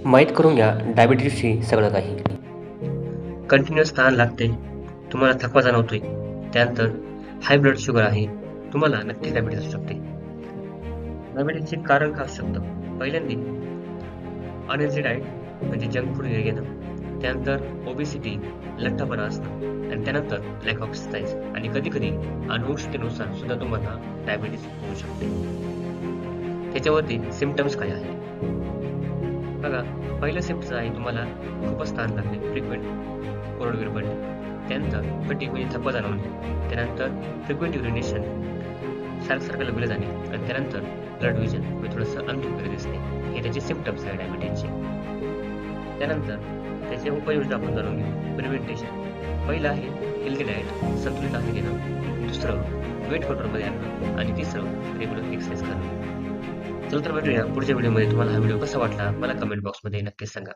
माहीत करून घ्या डायबिटीजविषयी सगळं काही. कंटिन्युअस तहान लागते, तुम्हाला थकवा जाणवतोय, त्यानंतर हाय ब्लड शुगर आहे, तुम्हाला नक्कीच डायबिटीज असू शकते. डायबिटीजचे कारण काय असू शकतं? पहिल्यांदा अनहेल्दी डाएट म्हणजे जंक फूड घेणं, त्यानंतर ओबेसिटी, लठ्ठपणा असणं आणि त्यानंतर लॅक ऑफ एक्सरसाइज आणि कधी-कधी अनुवंशिकतेनुसार सुद्धा तुम्हाला डायबिटीज होऊ शकते. त्याच्यावरती सिम्प्टम्स काय आहेत? बघा, पहिलं सिम्प्टम्स आहे तुम्हाला खूपच तहान लागणे, फ्रिक्वेंट कोरड विरबड, त्यानंतर फटीग म्हणजे थकवा जाणवणे, त्यानंतर फ्रिक्वेंट युरिनेशन, सारखं लगविलं जाणे आणि त्यानंतर ब्लड विजन म्हणजे थोडंसं अंधुक वगैरे दिसणे, हे त्याचे सिम्प्टम्स आहे डायबिटीजचे. त्यानंतर त्याचे उपाययोजना आपण जाणून घेऊ. प्रिव्हेंटेशन पहिलं आहे हेल्दी डाएट, संतुलित आहार घेणं, दुसरं वेट कंट्रोलमध्ये आणणं आणि तिसरं रेग्युलर एक्सरसाइज करणं. चला तर भेटूया पुढच्या व्हिडिओमध्ये. तुम्हाला हा व्हिडिओ कसा वाटला मला कमेंट बॉक्समध्ये नक्कीच सांगा.